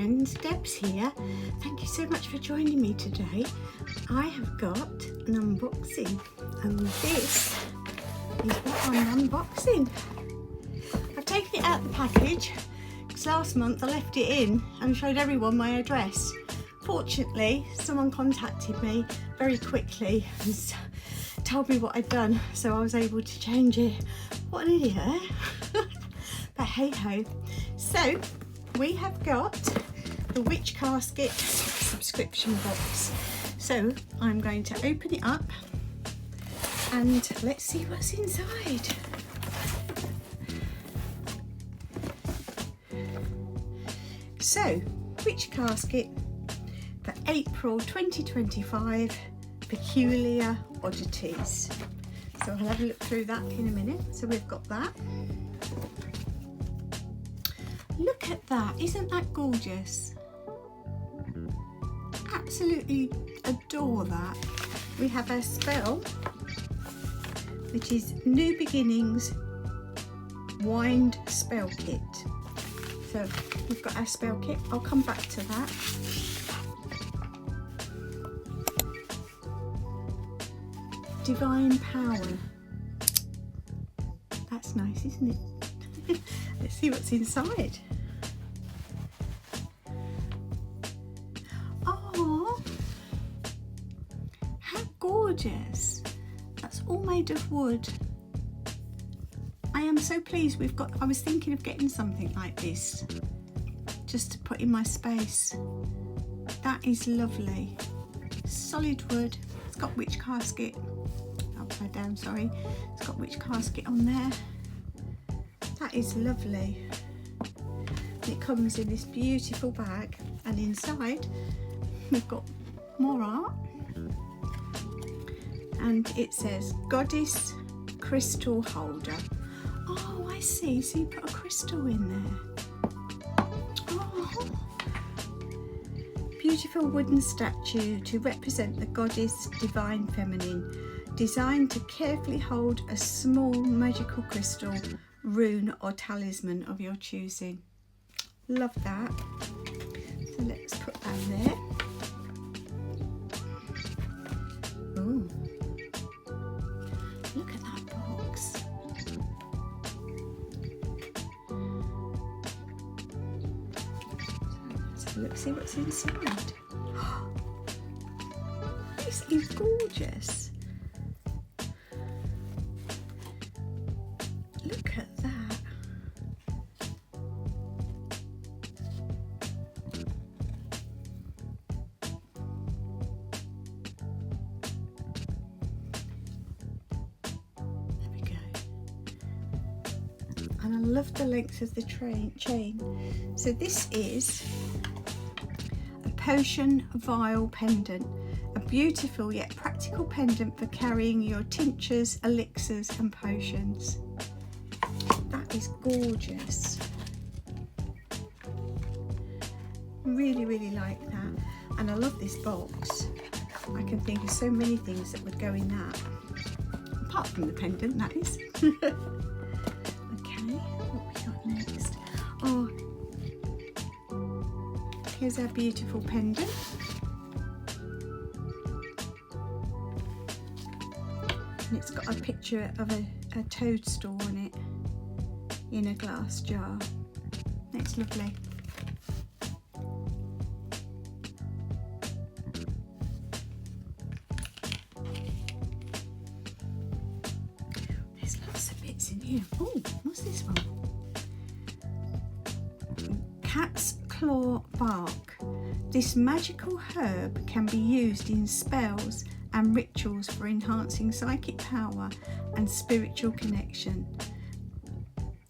friends, Deb's here. Thank you so much for joining me today. I have got an unboxing and this is what I'm unboxing. I've taken it out of the package because last month I left it in and showed everyone my address. Fortunately, someone contacted me very quickly and told me what I'd done, so I was able to change it. What an idiot, eh? But hey ho. So we have got the Witch Casket subscription box. So I'm going to open it up and let's see what's inside. So, Witch Casket for April 2025, Peculiar Oddities. So I'll have a look through that in a minute. So we've got that. Look at that, isn't that gorgeous? Absolutely adore that. We have our spell, which is New Beginnings Wind Spell Kit. So we've got our spell kit, I'll come back to that. Divine Power. That's nice, isn't it? Let's see what's inside. Oh, how gorgeous. That's all made of wood. I am so pleased we've got, I was thinking of getting something like this just to put in my space. That is lovely. Solid wood. It's got Witch Casket. Upside down, sorry. It's got Witch Casket on there. That is lovely. It comes in this beautiful bag and inside we've got more art and it says Goddess Crystal Holder. Oh, I see, so you put a crystal in there. Oh. Beautiful wooden statue to represent the goddess divine feminine, designed to carefully hold a small magical crystal, rune or talisman of your choosing. Love that. So let's put that there. Ooh. Look at that box. So let's have a look, see what's inside. This is gorgeous. Look at that. There we go. And I love the length of the chain. So this is a potion vial pendant. A beautiful yet practical pendant for carrying your tinctures, elixirs and potions. That is gorgeous. Really, really like that. And I love this box. I can think of so many things that would go in that. Apart from the pendant, that is. Okay, what we got next? Oh, here's our beautiful pendant. And it's got a picture of a toadstool on it in a glass jar. It's lovely. There's lots of bits in here. Oh, what's this one? Cat's claw bark. This magical herb can be used in spells and rituals for enhancing psychic power and spiritual connection.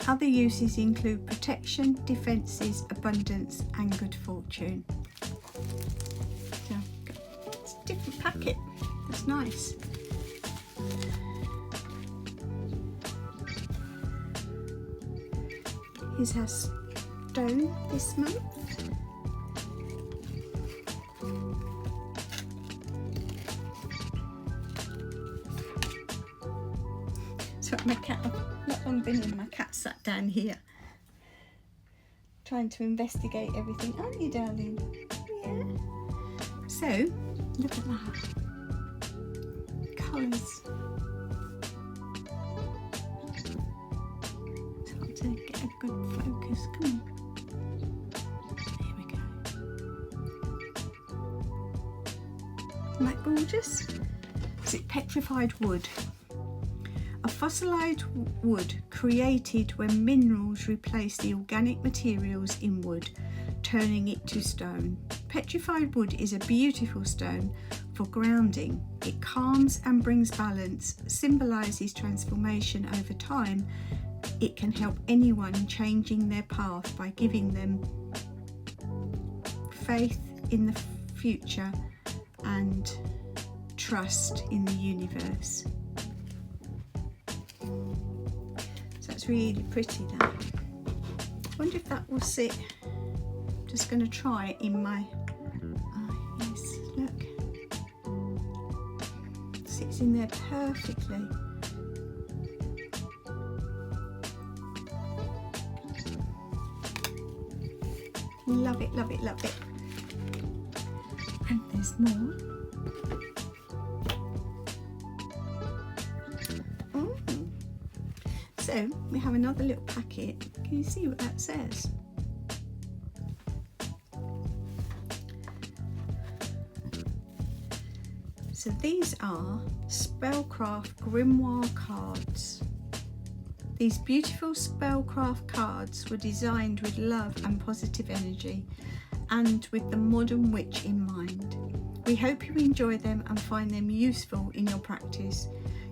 Other uses include protection, defences, abundance and good fortune. So, it's a different packet. That's nice. Here's our stone this month. So my cat, I've not long been in, my cat sat down here trying to investigate everything, aren't you, darling? Yeah. So, look at that. Colours. It's hard to get a good focus. Come on. There we go. Isn't that gorgeous? Is it petrified wood? A fossilized wood created when minerals replace the organic materials in wood, turning it to stone. Petrified wood is a beautiful stone for grounding. It calms and brings balance, symbolises transformation over time. It can help anyone changing their path by giving them faith in the future and trust in the universe. So that's really pretty, that. I wonder if that will sit. I'm just going to try it in my yes, look. It sits in there perfectly. Love it, love it, love it. And there's more. So we have another little packet. Can you see what that says? So these are Spellcraft Grimoire cards. These beautiful Spellcraft cards were designed with love and positive energy and with the modern witch in mind. We hope you enjoy them and find them useful in your practice.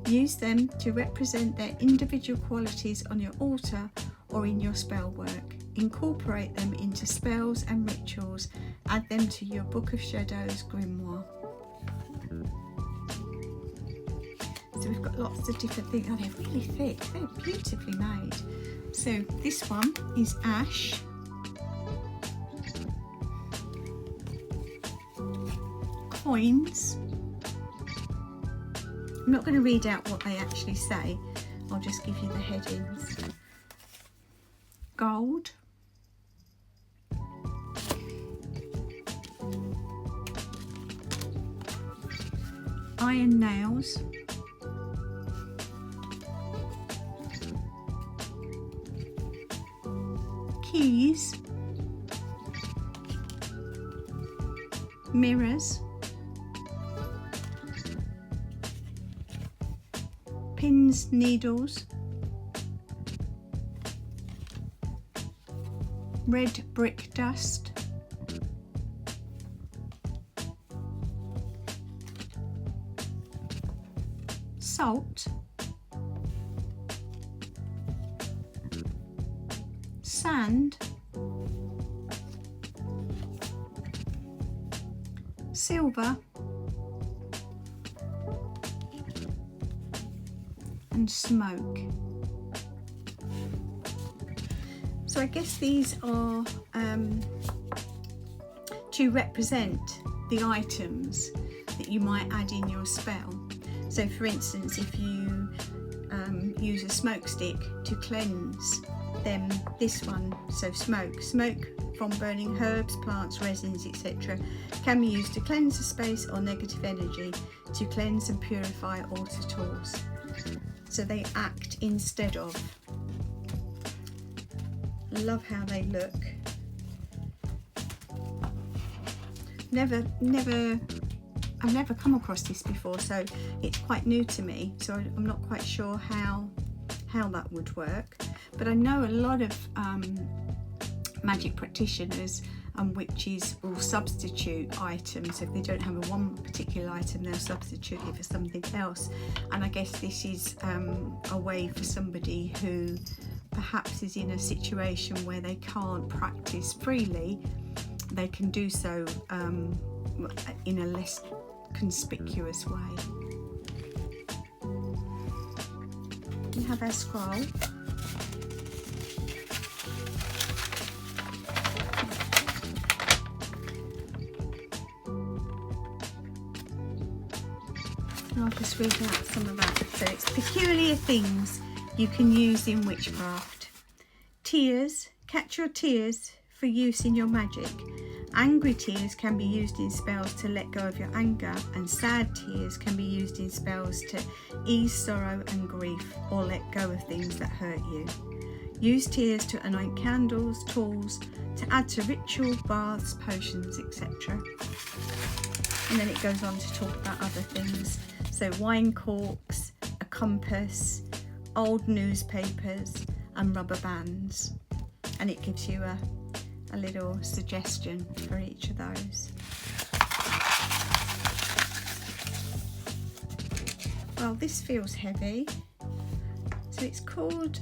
Use them to represent their individual qualities on your altar or in your spell work. Incorporate them into spells and rituals. Add them to your Book of Shadows grimoire. So we've got lots of different things. Oh, they're really thick. They're beautifully made. So this one is ash. Coins. I'm not going to read out what they actually say. I'll just give you the headings. Gold. Iron nails. Keys. Mirrors. Pins, needles, red brick dust, salt, sand, silver, and smoke. So I guess these are to represent the items that you might add in your spell. So for instance, if you use a smoke stick to cleanse, then this one, so smoke from burning herbs, plants, resins, etc. can be used to cleanse a space or negative energy, to cleanse and purify altar tools. So they act instead of. Love how they look. I've never come across this before, so it's quite new to me. So I'm not quite sure how that would work. But I know a lot of magic practitioners and witches will substitute items. If they don't have one particular item, they'll substitute it for something else. And I guess this is a way for somebody who perhaps is in a situation where they can't practice freely, they can do so in a less conspicuous way. We have our scroll. I'll just read out some of that. So it's peculiar things you can use in witchcraft. Tears, catch your tears, for use in your magic. Angry tears can be used in spells to let go of your anger, and sad tears can be used in spells to ease sorrow and grief or let go of things that hurt you. Use tears to anoint candles, tools, to add to ritual, baths, potions, etc. And then it goes on to talk about other things. So wine corks, a compass, old newspapers and rubber bands. And it gives you a little suggestion for each of those. Well, this feels heavy. So it's called,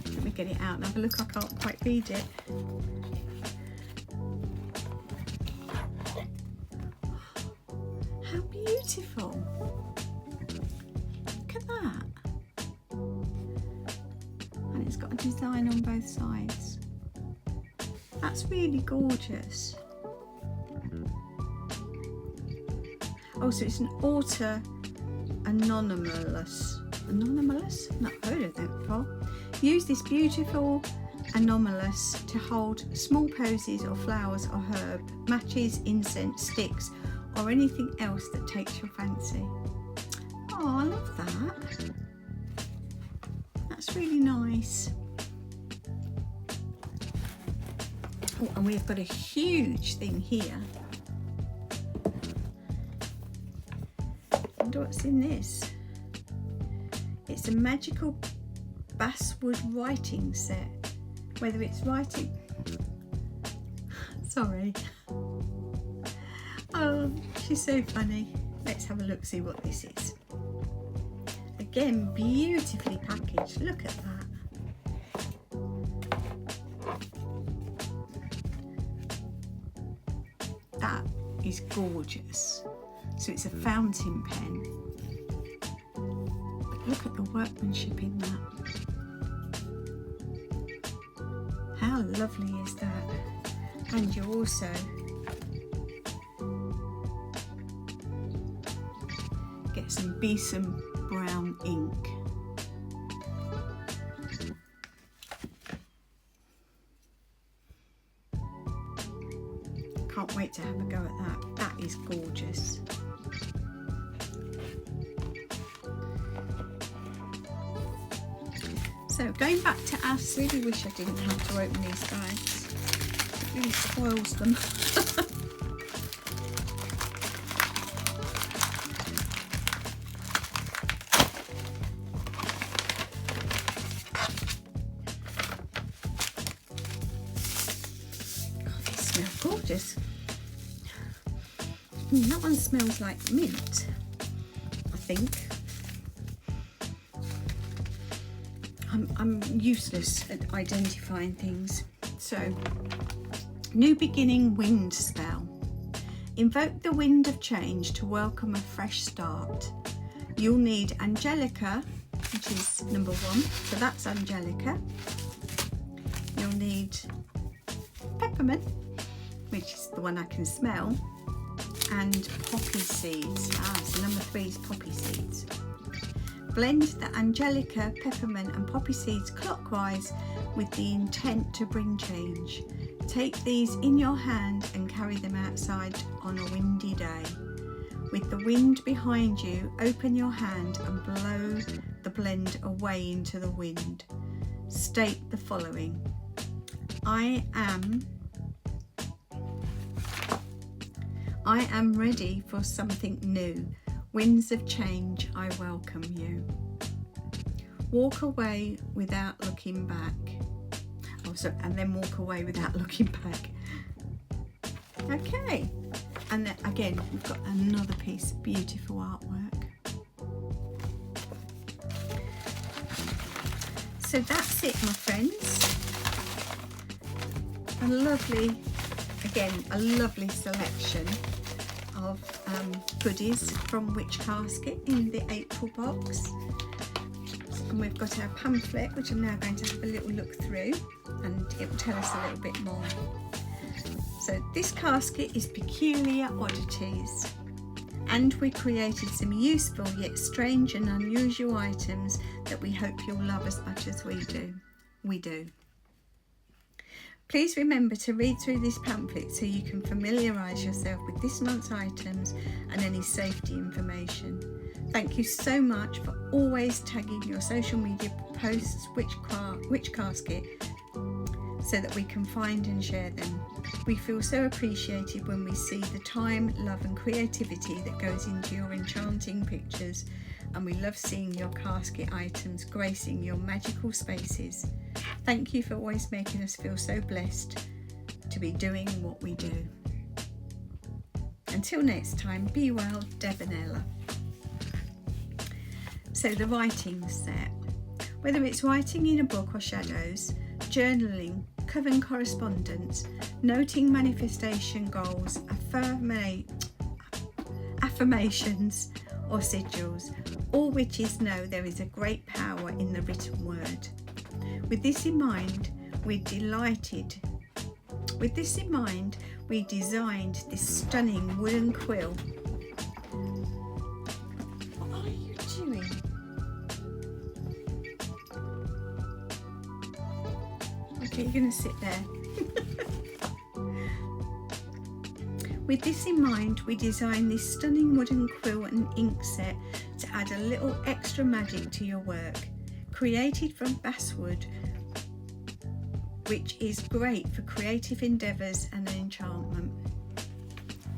let me get it out and have a look, I can't quite read it. How beautiful. Look at that. And it's got a design on both sides. That's really gorgeous. Oh, so it's an author anonymous. Anonymous? Not heard of that before. Use this beautiful anomalous to hold small posies or flowers or herb, matches, incense, sticks, or anything else that takes your fancy. Oh, I love that. That's really nice. Oh, and we've got a huge thing here. I wonder what's in this. It's a magical basswood writing set. Whether it's writing... Sorry. Oh, she's so funny. Let's have a look, see what this is. Again, beautifully packaged. Look at that. That is gorgeous. So it's a fountain pen. But look at the workmanship in that. How lovely is that? And you also get some besom brown ink. Can't wait to have a go at that. That is gorgeous. So going back to us, really wish I didn't have to open these bags. It really spoils them. Oh, they smell gorgeous. That one smells like mint, I think. I'm useless at identifying things. So, new beginning wind spell. Invoke the wind of change to welcome a fresh start. You'll need Angelica, which is number 1, so that's Angelica. You'll need peppermint, which is the one I can smell, and poppy seeds. So number 3 is poppy seeds. Blend the Angelica, peppermint and poppy seeds clockwise with the intent to bring change. Take these in your hand and carry them outside on a windy day. With the wind behind you, open your hand and blow the blend away into the wind. State the following. I am ready for something new. Winds of change, I welcome you. Walk away without looking back. Oh, sorry, and then walk away without looking back. Okay, and then again, we've got another piece of beautiful artwork. So that's it, my friends. A lovely, again, a lovely selection of goodies from Witch Casket in the April box. And we've got our pamphlet, which I'm now going to have a little look through, and it will tell us a little bit more. So this casket is Peculiar Oddities, and we created some useful yet strange and unusual items that we hope you'll love as much as we do. Please remember to read through this pamphlet so you can familiarise yourself with this month's items and any safety information. Thank you so much for always tagging your social media posts Witch Casket so that we can find and share them. We feel so appreciated when we see the time, love and creativity that goes into your enchanting pictures, and we love seeing your casket items gracing your magical spaces. Thank you for always making us feel so blessed to be doing what we do. Until next time, be well, Deb and Ella. So the writing set. Whether it's writing in a book or shadows, journaling, coven correspondence, noting manifestation goals, affirmations or sigils, all witches know there is a great power in the written word. With this in mind, we designed this stunning wooden quill. What are you doing? Okay, you're going to sit there. With this in mind, we designed this stunning wooden quill and ink set to add a little extra magic to your work. Created from basswood, which is great for creative endeavours and enchantment.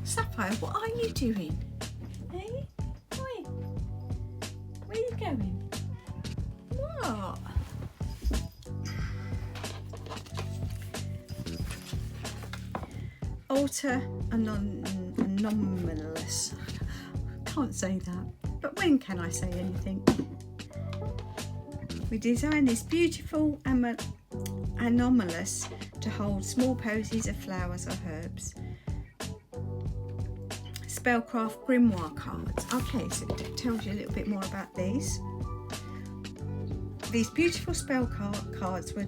Sapphire, what are you doing? Hey? Oi. Where are you going? What? Alter anomalous. Can't say that, but when can I say anything? We designed this beautiful anomalous to hold small posies of flowers or herbs. Spellcraft grimoire cards. Okay, so it tells you a little bit more about these. These beautiful spell cards were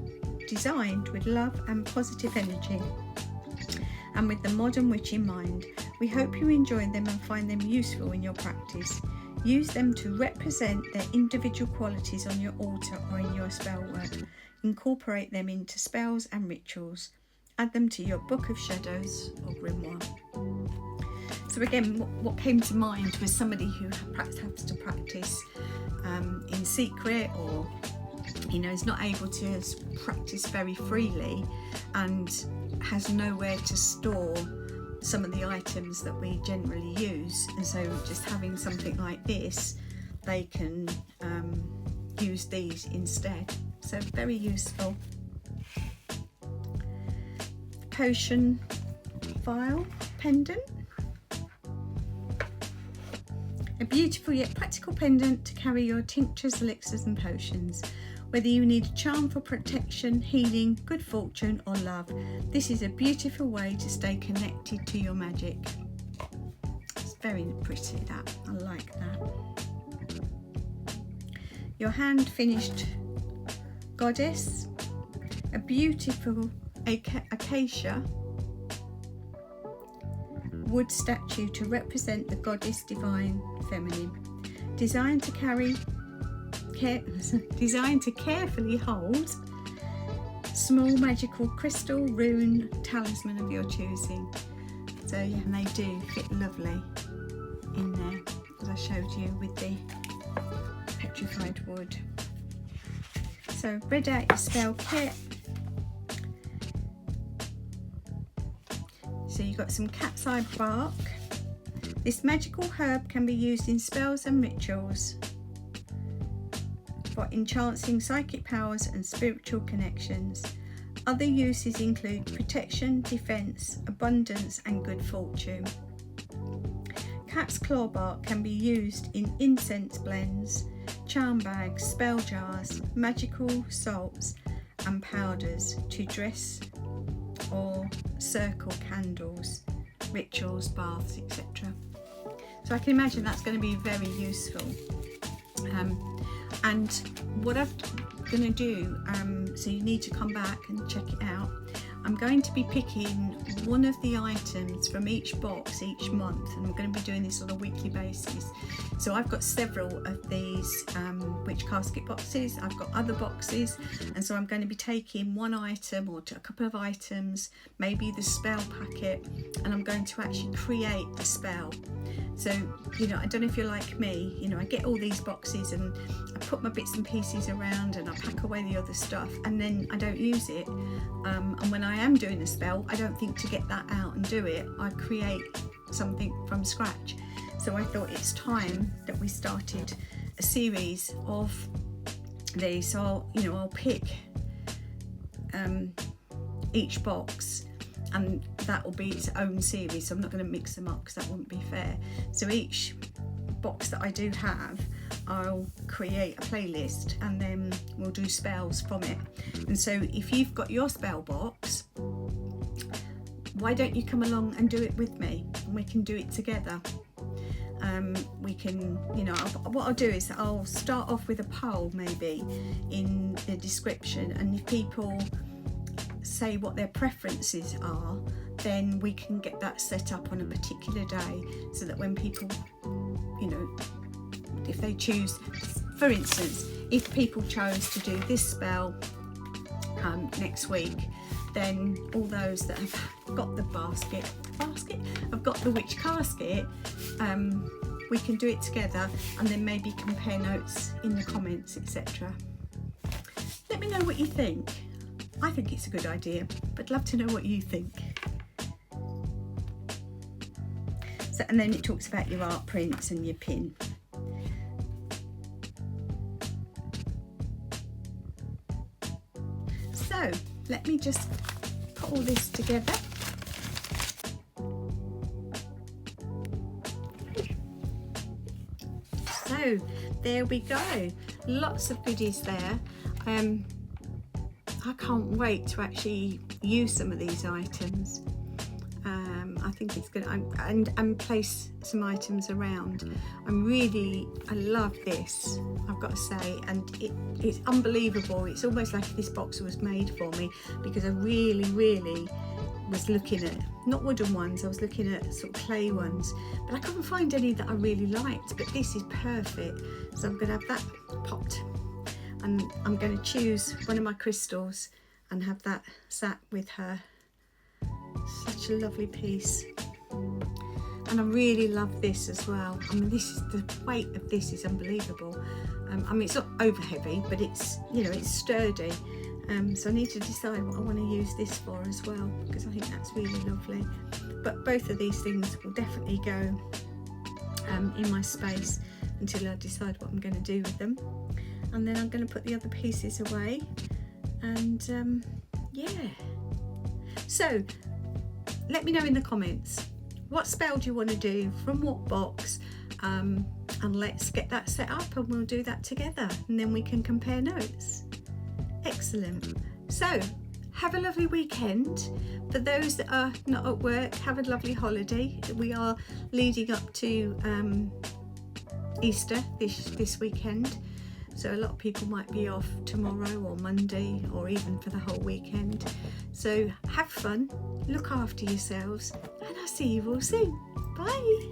designed with love and positive energy, and with the modern witch in mind. We hope you enjoy them and find them useful in your practice. Use them to represent their individual qualities on your altar or in your spell work. Incorporate them into spells and rituals. Add them to your book of shadows or grimoire. So again, what came to mind was somebody who perhaps has to practice in secret, or is not able to practice very freely and has nowhere to store some of the items that we generally use, and so just having something like this, they can use these instead. So very useful. Potion vial pendant. A beautiful yet practical pendant to carry your tinctures, elixirs and potions. Whether you need a charm for protection, healing, good fortune or love, this is a beautiful way to stay connected to your magic. It's very pretty, that. I like that. Your hand finished goddess. A beautiful acacia wood statue to represent the goddess divine feminine. Designed to carefully hold small magical crystal, rune, talisman of your choosing. So yeah, and they do fit lovely in there, as I showed you with the petrified wood. So read out your spell kit. So you've got some cat's eye bark. This magical herb can be used in spells and rituals for enhancing psychic powers and spiritual connections. Other uses include protection, defense, abundance and good fortune. Cat's claw bark can be used in incense blends, charm bags, spell jars, magical salts and powders to dress or circle candles, rituals, baths, etc. So I can imagine that's going to be very useful. And what I'm going to do, so you need to come back and check it out. I'm going to be picking one of the items from each box each month, and I'm going to be doing this on a weekly basis. So I've got several of these Witch Casket boxes. I've got other boxes, and so I'm going to be taking one item or a couple of items, maybe the spell packet, and I'm going to actually create the spell. So, you know, I don't know if you're like me, you know, I get all these boxes and I put my bits and pieces around and I pack away the other stuff, and then I don't use it. And when I am doing a spell, I don't think to get that out and do it. I create something from scratch. So I thought it's time that we started a series of these. So I'll pick each box, and that will be its own series. So I'm not going to mix them up because that wouldn't be fair. So each box that I do have, I'll create a playlist and then we'll do spells from it. And so if you've got your spell box, why don't you come along and do it with me, and we can do it together. We can, you know, what I'll do is I'll start off with a poll maybe in the description, and if people say what their preferences are, then we can get that set up on a particular day, so that when people, you know, if they choose, for instance, if people chose to do this spell next week, then all those that have got the I've got the Witch Casket, we can do it together and then maybe compare notes in the comments, etc. Let me know what you think. I think it's a good idea, but I'd love to know what you think. So, and then it talks about your art prints and your pin. So let me just put all this together. So there we go, lots of goodies there. I can't wait to actually use some of these items. I think it's good, and place some items around. I love this, I've got to say, and it's unbelievable. It's almost like this box was made for me, because I really was looking at, not wooden ones, I was looking at sort of clay ones, but I couldn't find any that I really liked, but this is perfect. So I'm going to have that popped, and I'm going to choose one of my crystals and have that sat with her. Such a lovely piece, and I really love this as well. I mean, the weight of this is unbelievable. I mean, it's not over heavy, but it's, you know, it's sturdy. So I need to decide what I want to use this for as well, because I think that's really lovely. But both of these things will definitely go in my space until I decide what I'm going to do with them, and then I'm going to put the other pieces away. And yeah, so let me know in the comments, what spell do you want to do, from what box, and let's get that set up and we'll do that together, and then we can compare notes. Excellent. So have a lovely weekend. For those that are not at work, have a lovely holiday. We are leading up to Easter this weekend, so a lot of people might be off tomorrow or Monday, or even for the whole weekend. So have fun, look after yourselves, and I'll see you all soon. Bye.